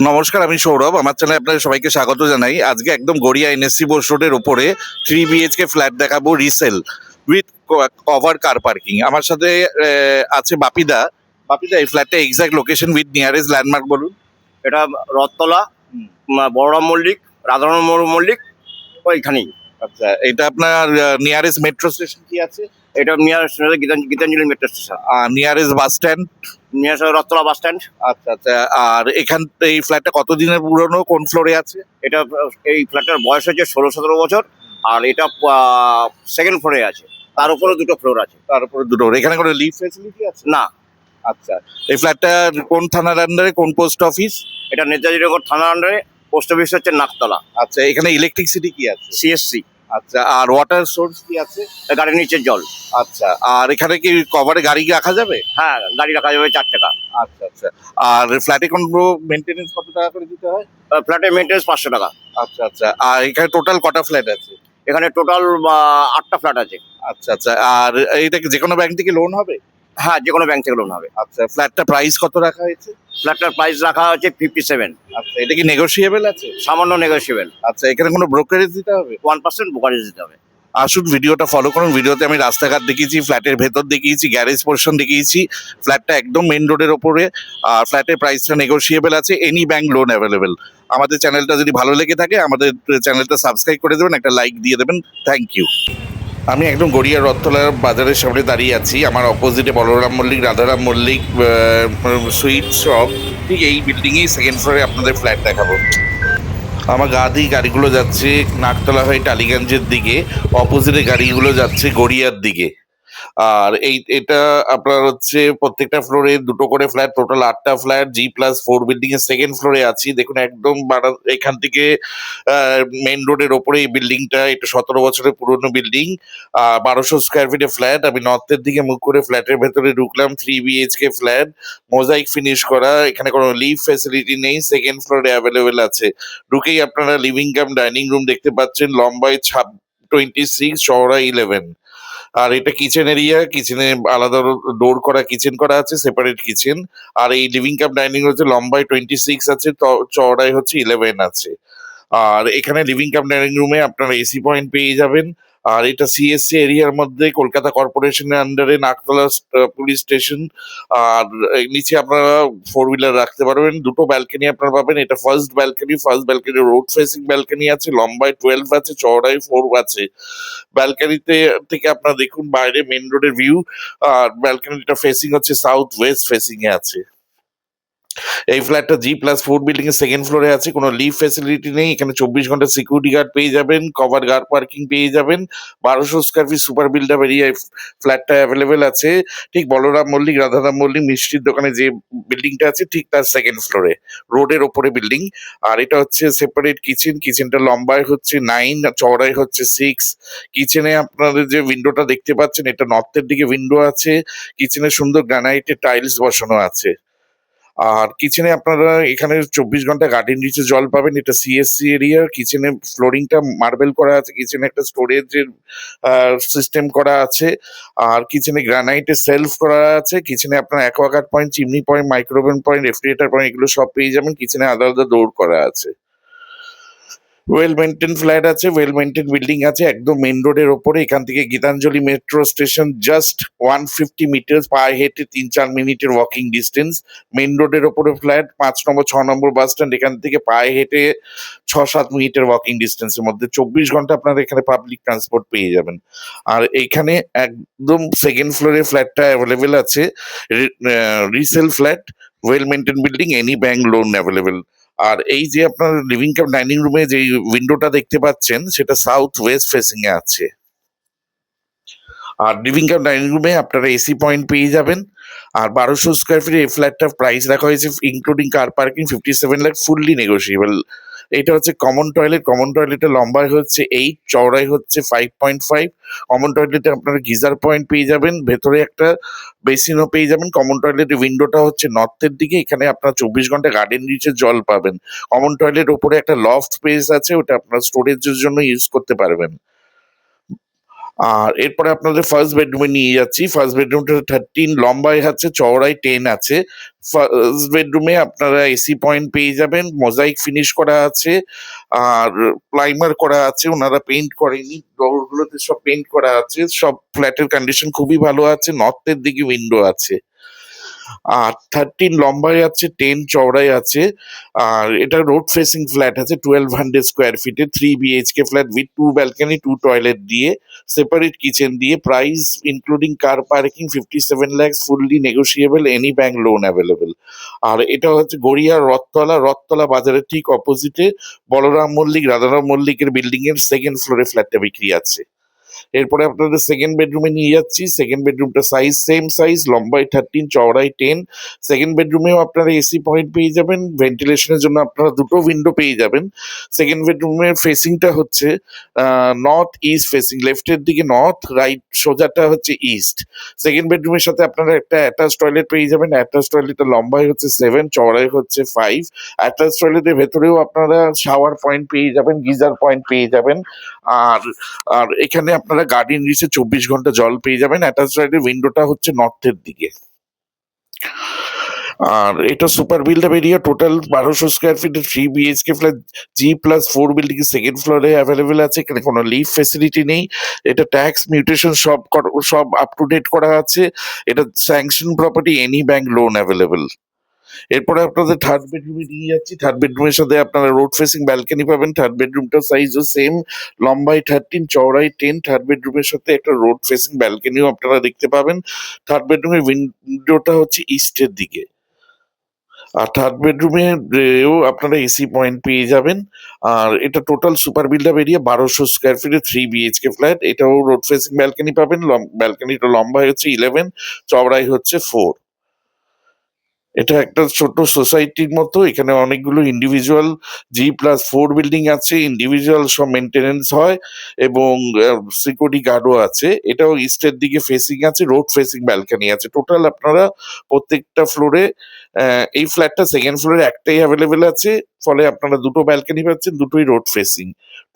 নমস্কার, আমি সৌরভ। আমার চ্যানেলে আপনাদের সবাইকে স্বাগত জানাই। আজকে একদম গড়িয়া এনএসসি বোস রোডের ওপরে 3 BHK ফ্ল্যাট দেখাবো resale with cover car parking. আমার সাথে আছে বাপিদা। বাপিদা, এই ফ্ল্যাটটা exact location with nearest landmark বলুন। এটা রথতলা, বড়রাম মল্লিক, রাধারমণ মল্লিক ওইখানেই। আচ্ছা, এটা আপনার নিয়ারেস্ট মেট্রো স্টেশন কি আছে? এটা nearest Gitanjali metro station, nearest bus stand? Nearest Rathtala bus stand. আচ্ছা আচ্ছা। আর এই ফ্ল্যাটটা কতদিনের পুরনো, কোন ফ্লোরে আছে? এটা এই ফ্ল্যাটের বয়স হচ্ছে 16-17 বছর, আর এটা সেকেন্ড ফ্লোরে আছে। তার উপরে দুটো ফ্লোর আছে। তার উপরে দুটো। এখানে কোনো লিফট ফ্যাসিলিটি আছে? না। আচ্ছা, এই ফ্ল্যাটটা কোন থানার আন্ডারে, কোন পোস্ট অফিস? এটা নেতাজি নগর থানার আন্ডারে, পোস্ট অফিস হচ্ছে নাকতলা। আচ্ছা, এখানে ইলেকট্রিসিটি কি আছে? সিএসসি। আচ্ছা, আর ওয়াটার সোর্স কি আছে? গাড়ির নিচের জল। আচ্ছা, আর এখানে কি কভারে গাড়ি রাখা যাবে? হ্যাঁ, গাড়ি রাখা যাবে 4 টাকা। আচ্ছা আচ্ছা। আর ফ্ল্যাটে কোনো মেনটেনেন্স কত টাকা করে দিতে হয়? ফ্ল্যাটের মেনটেন্স 500 টাকা। আচ্ছা আচ্ছা। আর এখানে টোটাল কটা ফ্ল্যাট আছে? এখানে টোটাল 8টা ফ্ল্যাট আছে। আচ্ছা আচ্ছা। আর এইটা কি যে কোনো ব্যাংক থেকে লোন হবে? হ্যাঁ, যে কোনো ব্যাংক থেকে লোন হবে। আচ্ছা, ফ্ল্যাটটা প্রাইস কত রাখা হয়েছে? ফ্ল্যাটটার প্রাইস রাখা হচ্ছে 57। আচ্ছা, এটা কি নেগোশিয়েবল আছে? সামান্য নেগোসিয়েবল। আচ্ছা, এখানে কোনো ব্রোকারেজ দিতে হবে? 1% ব্রোকারেজ দিতে হবে। আসুন, ভিডিওটা ফলো করুন। ভিডিওতে আমি রাস্তাঘাট দেখিয়েছি, ফ্ল্যাটের ভেতর দেখিয়েছি, গ্যারেজ পোর্শন দেখিয়েছি। ফ্ল্যাটটা একদম মেন রোডের ওপরে। আর ফ্ল্যাটের প্রাইসটা নেগোশিয়েবল আছে, এনি ব্যাংক লোন অ্যাভেলেবেল। আমাদের চ্যানেলটা যদি ভালো লেগে থাকে, আমাদের চ্যানেলটা সাবস্ক্রাইব করে দেবেন, একটা লাইক দিয়ে দেবেন। Thank you. আমি একদম গড়িয়া রথতলার বাজারের সামনে দাঁড়িয়ে আছি। আমার অপোজিটে বলরাম মল্লিক, রাধারাম মল্লিক সুইট শপ। ঠিক এই বিল্ডিংয়েই সেকেন্ড ফ্লোরে আপনাদের ফ্ল্যাট দেখাবো। আমার গা দিয়ে গাড়িগুলো যাচ্ছে নাকতলা হয়ে টালিগঞ্জের দিকে, অপোজিটে গাড়িগুলো যাচ্ছে গড়িয়ার দিকে। আর এটা আপনার হচ্ছে প্রত্যেকটা ফ্লোরে দুটো করে ফ্ল্যাট, টোটাল 8টা ফ্ল্যাট। G+4 বিল্ডিং এর সেকেন্ড ফ্লোরে আছি। দেখুন একদম এখান থেকে মেইন রোডের ওপরে এই বিল্ডিংটা। এটা 17 বছরের পুরনো বিল্ডিং, 1200 স্কোয়ার ফিটের ফ্ল্যাট। আমি নর্থের দিকে মুখ করে ফ্ল্যাটের ভেতরে ঢুকলাম। 3 BHK ফ্ল্যাট, মোজাইক ফিনিশ করা। এখানে কোনো লিফট ফ্যাসিলিটি নেই, সেকেন্ড ফ্লোরে অ্যাভেলেবেল আছে। ঢুকেই আপনারা লিভিং কাম ডাইনিং রুম দেখতে পাচ্ছেন, লম্বায় 26, চওড়ায় 11। আর এটা কিচেন এরিয়া, কিচেনে আলাদা ডোর করা কিচেন করা আছে, সেপারেট কিচেন। আর এই লিভিং কাম ডাইনিং হচ্ছে লম্বায় 26 আছে, চওড়ায় হচ্ছে 11 আছে। আর এখানে লিভিং কাম ডাইনিং রুমে আপনারা এসি পয়েন্ট পেয়ে যাবেন। আর এটা সিএসসি এরিয়ার মধ্যে, কলকাতা কর্পোরেশনের আন্ডারে, নাকতলা পুলিশ স্টেশন। আর নিচে আপনারা 4 হুইলার রাখতে পারবেন। দুটো ব্যালকনি আপনারা পাবেন। এটা first balcony road facing balcony আছে, লম্বায় 12 আছে, চওড়ায় 4 আছে। ব্যালকনিতে থেকে আপনারা দেখুন বাইরে মেন রোডের ভিউ। আর ব্যালকনিটা ফেসিং হচ্ছে সাউথ ওয়েস্ট ফেসিং এ আছে। এই ফ্ল্যাটটা G+4 বিল্ডিং এর সেকেন্ড ফ্লোরে আছে। কোনো লিফট ফ্যাসিলিটি নেই। এখানে 24 ঘন্টা সিকিউরিটি গার্ড পেয়ে যাবেন, কভার কার পার্কিং পেয়ে যাবেন। 1200 square feet super build up area ফ্ল্যাটটা অ্যাভেলেবেল আছে। ঠিক বলরাম মল্লিক, রাধারাম মল্লিক মিষ্টির দোকানে যে বিল্ডিংটা আছে, ঠিক তার সেকেন্ড ফ্লোরে, রোডের ওপরে বিল্ডিং। আর এটা হচ্ছে সেপারেট কিচেন। কিচেনটা লম্বায় হচ্ছে 9, চওড়ায় হচ্ছে 6। কিচেনে আপনাদের যে উইন্ডোটা দেখতে পাচ্ছেন, এটা নর্থের দিকে উইন্ডো আছে। কিচেনে সুন্দর গ্রানাইটের টাইলস বসানো আছে। আর কিচেনে আপনারা এখানে 24 ঘন্টা গার্ডেন নিচে জল পাবেন। এটা সিএসসি এরিয়া। কিচেনে ফ্লোরিংটা মার্বেল করা আছে। কিচেনে একটা স্টোরেজের সিস্টেম করা আছে। আর কিচেনে গ্রানাইটের সেলফ করা আছে। কিচেনে আপনার Aquaguard point, chimney point, microwave point, refrigerator point, এগুলো সব পেয়ে যাবেন। কিচেনে আলাদা আলাদা ডোর করা আছে। ওয়েল মেনটেন ফ্ল্যাট আছে, ওয়েল মেনটেন বিল্ডিং আছে, একদম মেন রোডের ওপরে। এখান থেকে Gitanjali metro station just 150 metre, পায়ে হেঁটে 3-4 মিনিটের ওয়াকিং ডিস্টেন্স। মেন রোডের ওপরে ফ্ল্যাট, 5 নম্বর 6 নম্বর বাস স্ট্যান্ড। এখান থেকে পায়ে হেঁটে 6-7 মিনিটের ওয়াকিং ডিস্টেন্সের মধ্যে 24 ঘন্টা আপনারা এখানে পাবলিক ট্রান্সপোর্ট পেয়ে যাবেন। আর এইখানে একদম সেকেন্ড ফ্লোরে ফ্ল্যাটটা অ্যাভেলেবেল আছে, resale flat, well maintain building, any bank loan available. আর এই যে আপনার লিভিং কাম ডাইনিং রুমে যে উইন্ডোটা দেখতে পাচ্ছেন, সেটা সাউথ ওয়েস্ট ফেসিং এ আছে। আর লিভিং কাম ডাইনিং রুমে আপনারা এসি পয়েন্ট পেয়ে যাবেন। আর 1200 স্কোয়ার ফিট এই ফ্ল্যাটটার প্রাইস রাখা হয়েছে including car parking 57 lakh, fully negotiable. এটা হচ্ছে কমন টয়লেট। কমন টয়লেটের লম্বায় হচ্ছে 8, চওড়াই হচ্ছে 5.5। কমন টয়লেটে আপনারা গিজার পয়েন্ট পেয়ে যাবেন, ভেতরে একটা বেসিনও পেয়ে যাবেন। কমন টয়লেটের উইন্ডোটা হচ্ছে নর্থের দিকে। এখানে আপনার 24 ঘন্টা গার্ডেন নিচে জল পাবেন। কমন টয়লেট ওপরে একটা লফট স্পেস আছে, ওটা আপনার স্টোরেজের জন্য ইউজ করতে পারবেন। আর এরপরে আপনাদের ফার্স্ট বেডরুমে নিয়ে যাচ্ছি। ফার্স্ট বেডরুমটা 13 লম্বায় আছে, চওড়ায় 10 আছে। ফার্স্ট বেডরুমে আপনারা এসি পয়েন্ট পেয়ে যাবেন, মোজাইক ফিনিশ করা আছে, আর প্রাইমার করা আছে, ওনারা পেইন্ট করেনি, ডোরগুলোতে সব পেইন্ট করা আছে। সব ফ্ল্যাটের কন্ডিশন খুবই ভালো আছে, নর্থের দিকে উইন্ডো আছে। আর 13 লম্বায় আছে, 10 চওড়ায় আছে। আর এটা রোড ফেসিং ফ্ল্যাট আছে, 1200 স্কোয়ার ফিটে, 3 BHK flat with 2 balcony, 2 toilet দিয়ে, সেপারেট কিচেন দিয়ে। Price including car parking 57 lakhs, fully negotiable, any bank loan available. আর এটা হচ্ছে গড়িয়া রথতলা বাজারের ঠিক অপোজিটে বলরাম মল্লিক, রাধারাম মল্লিকের বিল্ডিং এর সেকেন্ড ফ্লোরে ফ্ল্যাটটা বিক্রি আছে। এরপরে আপনাদের সেকেন্ড বেডরুমে নিয়ে যাচ্ছি। সেকেন্ড বেডরুমটা সেম সাইজ, লম্বায় 13, চওড়ায় 10। সেকেন্ড বেডরুমেও আপনারা এসি পয়েন্ট পেয়ে যাবেন, ভেন্টিলেশনের জন্য আপনারা দুটো উইন্ডো পেয়ে যাবেন। সেকেন্ড বেডরুমের ফেসিংটা হচ্ছে নর্থ ইস্ট ফেসিং, লেফটের দিকে নর্থ, রাইট সোজাটা হচ্ছে ইস্ট। সেকেন্ড বেডরুমের সাথে আপনারা একটা অ্যাটাচ টয়লেট পেয়ে যাবেন। অ্যাটাচ টয়লেটটা লম্বায় হচ্ছে 7, চওড়ায় হচ্ছে 5। অ্যাটাচ টয়লেটের ভেতরেও আপনারা শাওয়ার পয়েন্ট পেয়ে যাবেন, গিজার পয়েন্ট পেয়ে যাবেন। আর আর এখানে আপনারা গার্ডেন নিচে 24 ঘন্টা জল পেয়ে যাবেন। অ্যাটাচ সাইডের উইন্ডোটা হচ্ছে নর্থের দিকে। আর এটা super built up area, total 1200 square ফিটের 3 বিএইচকে ফ্ল্যাট, G+4 বিল্ডিং এর সেকেন্ড ফ্লোরে অ্যাভেলেবেল আছে। এখানে কোনো লিফট ফেসিলিটি নেই। এটা ট্যাক্স মিউটেশন সব আপ টু ডেট করা আছে। এটা sanction property, any bank loan available. এরপরে আপনাদের থার্ড বেডরুমে নিয়ে যাচ্ছি। থার্ড বেডরুমের সাথে আপনারা রোড ফেসিং ব্যালকনি পাবেন। থার্ড বেডরুমটার সাইজও সেম, লম্বায় 13, চওড়ায় 10। থার্ড বেডরুমের সাথে একটা রোড ফেসিং ব্যালকনিও আপনারা দেখতে পাবেন। থার্ড বেডরুমের উইন্ডোটা হচ্ছে ইস্টের দিকে। আর থার্ড বেডরুমে আপনারা এসি পয়েন্ট পেয়ে যাবেন। আর এটা total super built up area, 1200 square ফিটে 3 বিএইচকে ফ্ল্যাট। এটাও রোড ফেসিং ব্যালকনি পাবেন। ব্যালকনিটা লম্বায় হচ্ছে 11, চওড়ায় হচ্ছে 4। এটা একটা ছোট সোসাইটির মতো। এখানে অনেকগুলো ইন্ডিভিজুয়াল G+4 বিল্ডিং আছে, ইন্ডিভিজুয়াল সব মেনটেনেন্স হয়, এবং সিকিউরিটি গার্ডও আছে। এটাও ইস্টের দিকে ফেসিং আছে, রোড ফেসিং ব্যালকনি আছে। টোটাল আপনারা প্রত্যেকটা ফ্লোরে, এই ফ্ল্যাটটা সেকেন্ড ফ্লোরে একটাই অ্যাভেলেবেল আছে, ফলে আপনারা দুটো ব্যালকনি পাচ্ছেন, দুটোই road facing.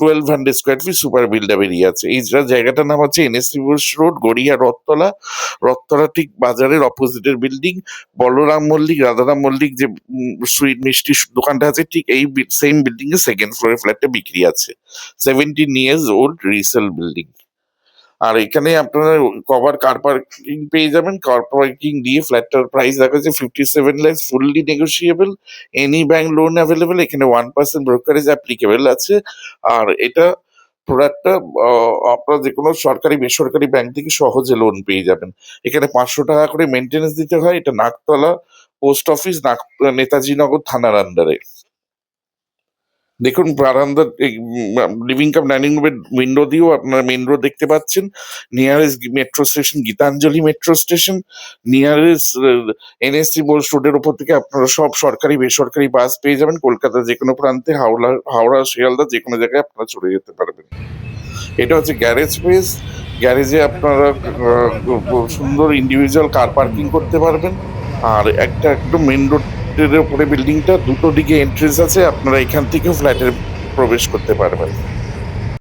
1200 square feet super built up area আছে। এই জায়গাটার নাম হচ্ছে এনএসসি রোড, গড়িয়া রথতলা ঠিক বাজারের অপোজিটের বিল্ডিং। বলরাম মল্লিক, রাধারাম মল্লিক যে সুইট মিষ্টি দোকানটা আছে, ঠিক এই সেম বিল্ডিং এর সেকেন্ড ফ্লোরে ফ্ল্যাটটা বিক্রি আছে। 17 years ওল্ড রিসেল বিল্ডিং। আর এখানে আপনারা কভার কার পার্কিং পেয়ে যাবেন। কার পার্কিং দিয়ে ফ্ল্যাটটার প্রাইস দেখা যাচ্ছে 57 lakhs, fully negotiable, any bank loan available. এখানে 1% ব্রোকারেজ অ্যাপ্লিকেবল আছে। আর এটা প্রোডাক্টটা আপনারা যে কোনো সরকারি বেসরকারি ব্যাংক থেকে সহজে লোন পেয়ে যাবেন। এখানে 500 টাকা করে মেনটেন্যান্স দিতে হয়। এটা নাকতলা পোস্ট অফিস, নেতাজি নগর থানার আন্ডারে। দেখুন বারান্দার লিভিং কাম ডাইনিং রুমের উইন্ডো দিয়েও আপনারা মেন রোড দেখতে পাচ্ছেন। Nearest metro station Gitanjali metro station, nearest NSC Bose রোডের ওপর থেকে আপনারা সব সরকারি বেসরকারি বাস পেয়ে যাবেন। কলকাতার যে কোনো প্রান্তে, হাওড়া শিয়ালদা যে কোনো জায়গায় আপনারা চলে যেতে পারবেন। এটা হচ্ছে গ্যারেজ স্পেস। গ্যারেজে আপনারা সুন্দর ইন্ডিভিজুয়াল কার পার্কিং করতে পারবেন। আর একটা একদম মেন রোডের উপরে বিল্ডিংটা, দুটো দিকে এন্ট্রেন্স আছে, আপনারা এখান থেকেও ফ্ল্যাটে প্রবেশ করতে পারবেন।